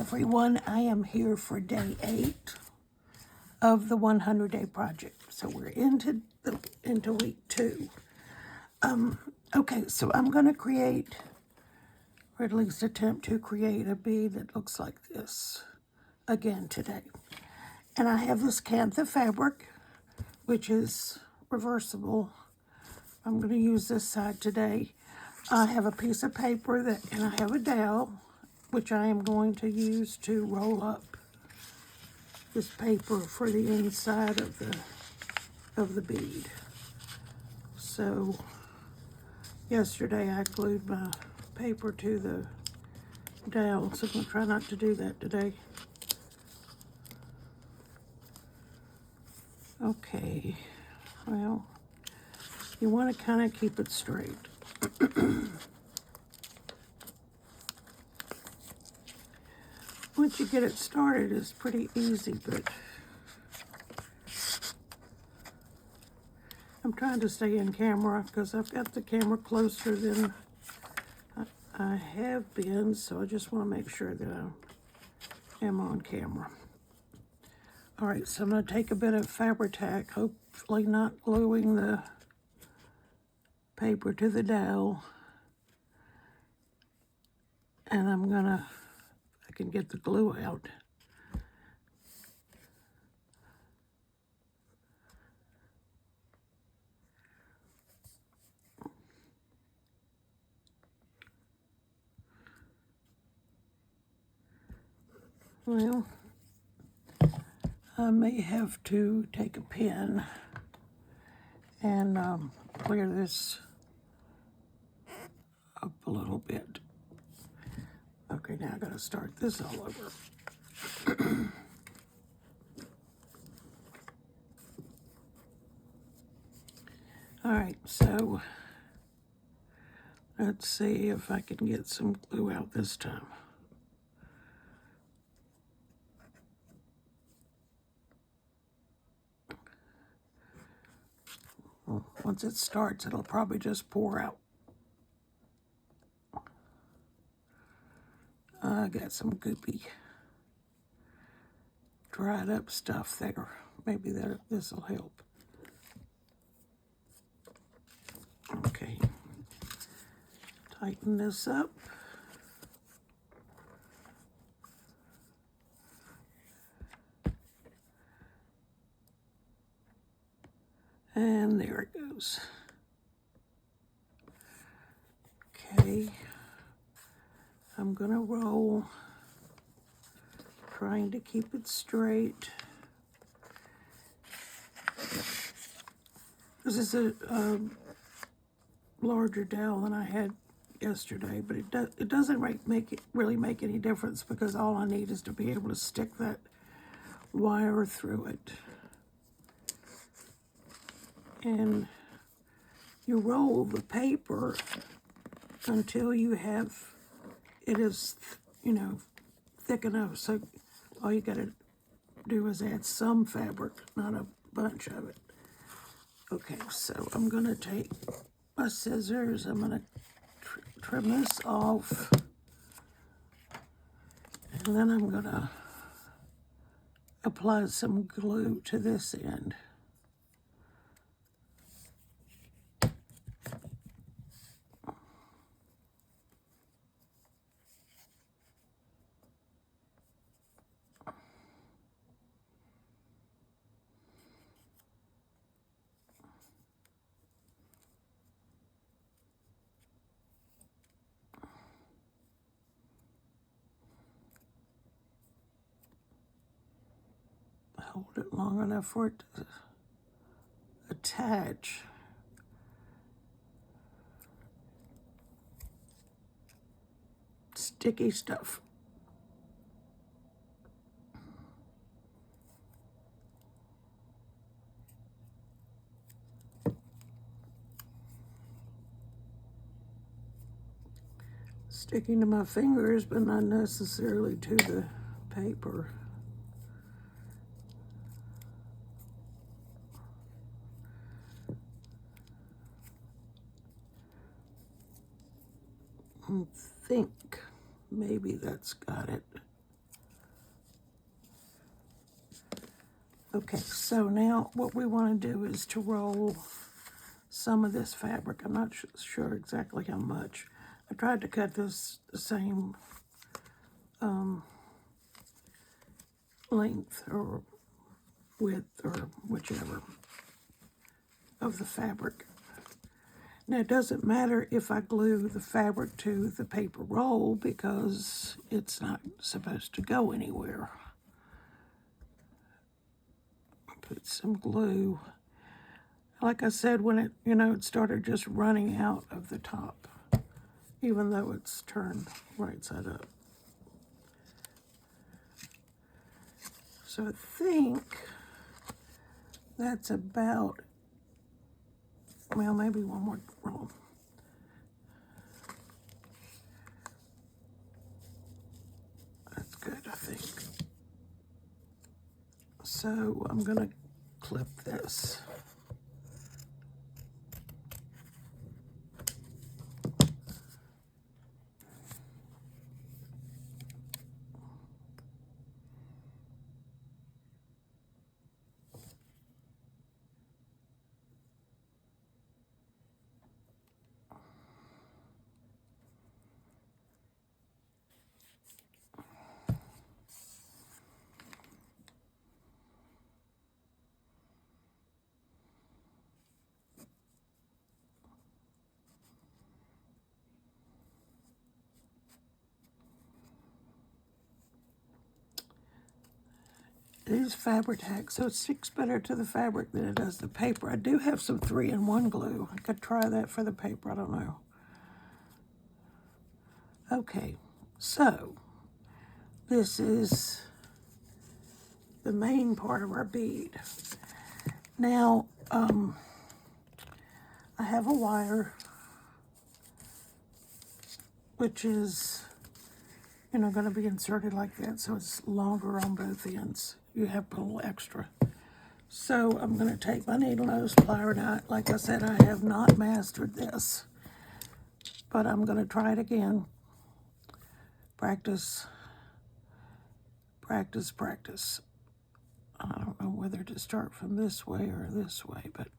everyone. I am here for day 8 of the 100-day project. So we're into week 2. Okay, so I'm going to create, or at least attempt to create, a bead that looks like this again today. And I have this Kantha fabric, which is reversible. I'm going to use this side today. I have a piece of paper and I have a dowel, which I am going to use to roll up this paper for the inside of the bead. So yesterday I glued my paper to the dowel, so I'm going to try not to do that today. Okay, well, you want to kind of keep it straight. Once you get it started, it's pretty easy, but I'm trying to stay in camera because I've got the camera closer than I have been, so I just want to make sure that I am on camera. All right, so I'm going to take a bit of Fabri-Tac, hopefully not gluing the paper to the dowel, and I can get the glue out. Well, I may have to take a pen and clear this up a little bit. Okay, now I gotta start this all over. All right, so let's see if I can get some glue out this time. Well, once it starts, it'll probably just pour out. I got some goopy, dried up stuff there. Maybe this will help. Okay, tighten this up. And there it goes. Okay, I'm gonna roll, trying to keep it straight. This is a larger dowel than I had yesterday, but it doesn't really make any difference because all I need is to be able to stick that wire through it. And you roll the paper until you have it is, thick enough. So all you got to do is add some fabric, not a bunch of it. Okay, so I'm going to take my scissors. I'm going to trim this off. And then I'm going to apply some glue to this end. Hold it long enough for it to attach. Sticky stuff. Sticking to my fingers, but not necessarily to the paper. I think maybe that's got it. Okay, so now what we want to do is to roll some of this fabric. I'm not sure exactly how much. I tried to cut this the same length or width or whichever of the fabric. Now it doesn't matter if I glue the fabric to the paper roll because it's not supposed to go anywhere. Put some glue. Like I said, when it started just running out of the top, even though it's turned right side up. So I think that's about, well, maybe one more roll. That's good, I think. So I'm gonna clip this. It is fabric tack, so it sticks better to the fabric than it does the paper. I do have some 3-in-1 glue. I could try that for the paper, I don't know. Okay, so this is the main part of our bead. Now, I have a wire, which is, going to be inserted like that, so it's longer on both ends. You have to put a little extra. So I'm going to take my needle nose plier. Now, like I said, I have not mastered this, but I'm going to try it again. Practice, practice, practice. I don't know whether to start from this way or this way, but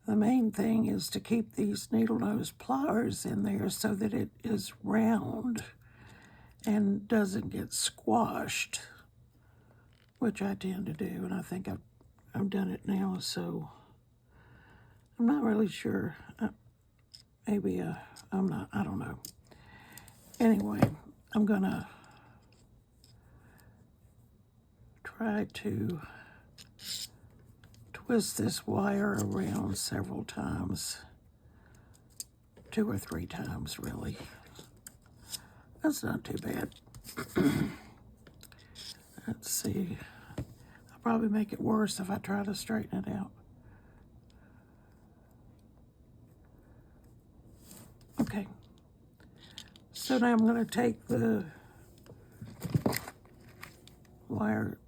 the main thing is to keep these needle nose pliers in there so that it is round and doesn't get squashed, which I tend to do, and I think I've done it now, so I'm not really sure. Maybe I'm not, I don't know. Anyway, I'm gonna try to twist this wire around several times, 2 or 3 times really. That's not too bad. Let's see. I'll probably make it worse if I try to straighten it out. Okay. So now I'm going to take the wire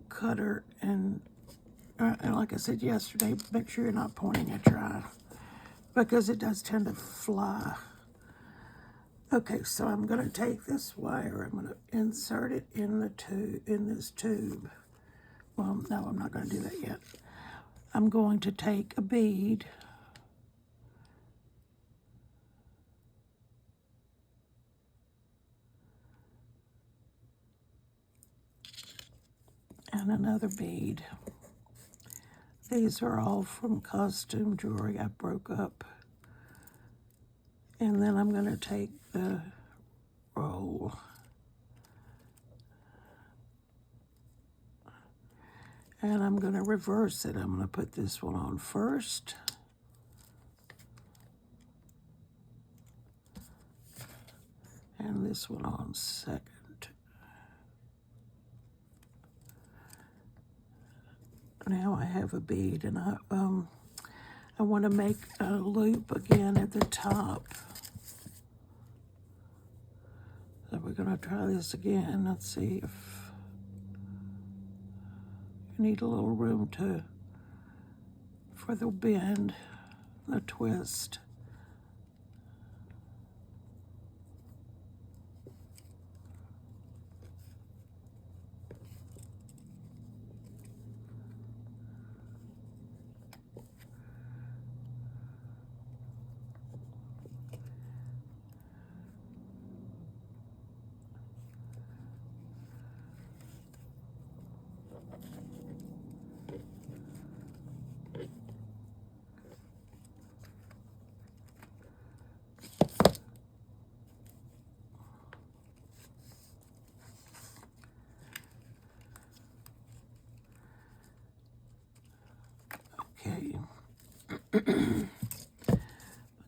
cutter and like I said yesterday, make sure you're not pointing at your eye because it does tend to fly. Okay, so I'm going to take this wire, I'm going to insert it in this tube. Well, no, I'm not going to do that yet. I'm going to take a bead and another bead. These are all from costume jewelry I broke up. And then I'm going to take the roll and I'm going to reverse it. I'm going to put this one on first. And this one on second. Now I have a bead, and I want to make a loop again at the top. So we're going to try this again. Let's see if you need a little room for the bend, the twist.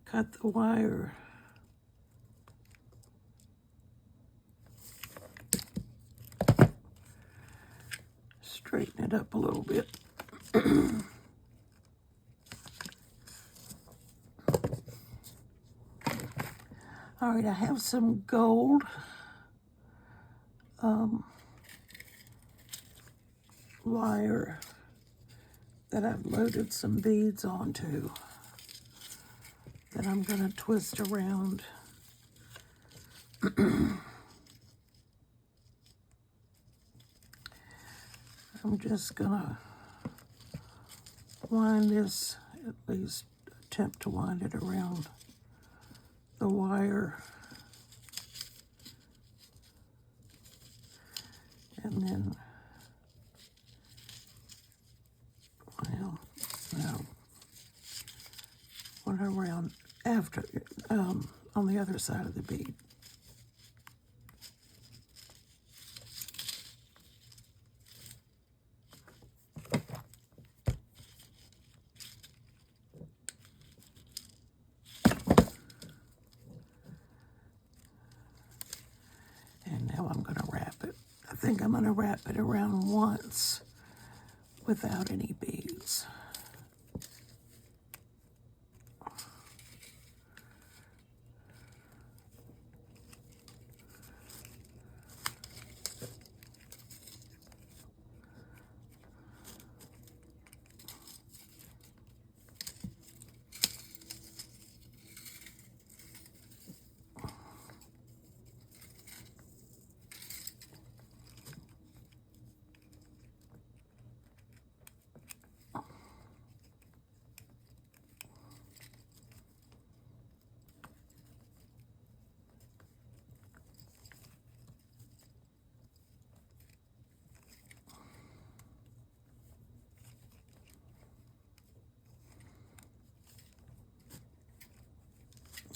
cut the wire. Straighten it up a little bit. All right, I have some gold wire that I've loaded some beads onto that I'm going to twist around. I'm just going to wind this, at least attempt to wind it around the wire. And then, well, no, one around after, on the other side of the bead. And now I'm going to wrap it. I think I'm going to wrap it around once without any beads.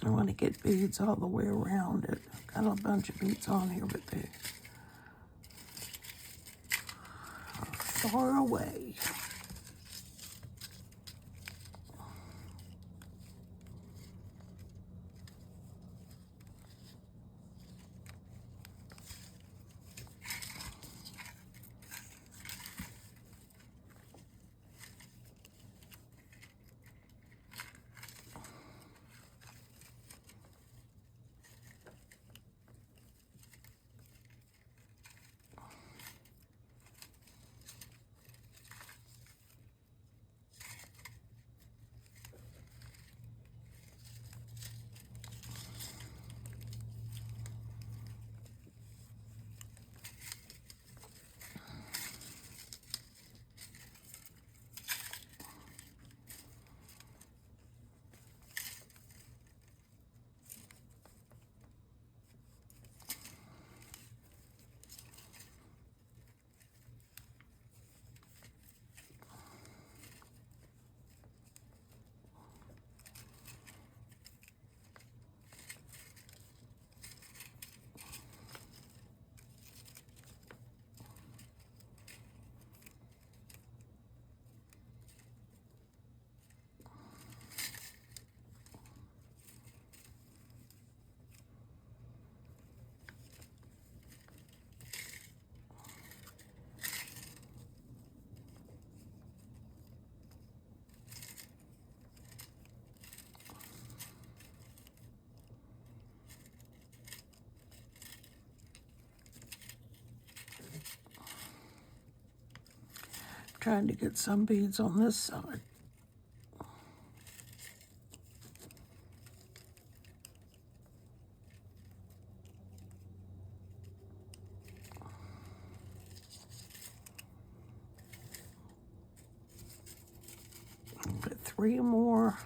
I want to get beads all the way around it. Got a bunch of beads on here, but they are far away. Trying to get some beads on this side. Put 3 more.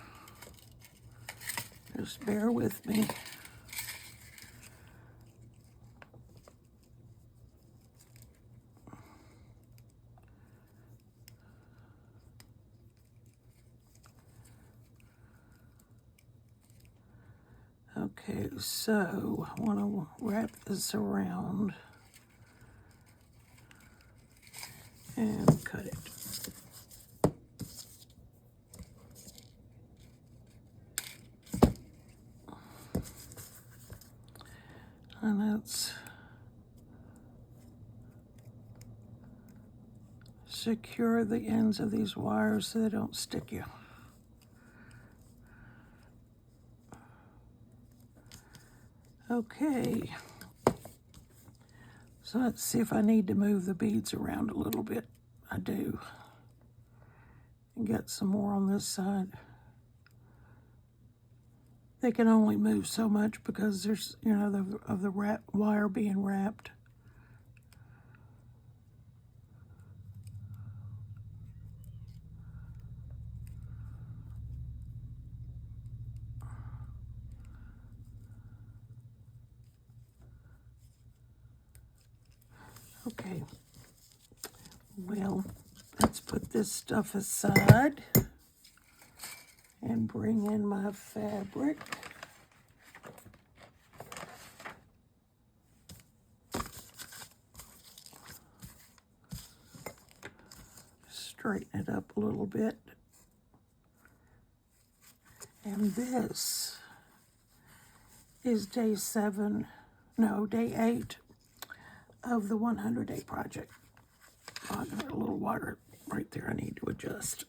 Just bear with me. Okay, so I want to wrap this around and cut it. And that's secure the ends of these wires so they don't stick you. Okay. So let's see if I need to move the beads around a little bit. I do. And get some more on this side. They can only move so much because there's, you know, the wire being wrapped. Okay. Well, let's put this stuff aside and bring in my fabric. Straighten it up a little bit. And this is day 8 of the 100-day project. Oh, I got a little water right there I need to adjust.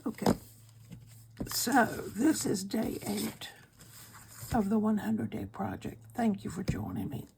Okay, so this is day 8 of the 100-day project. Thank you for joining me.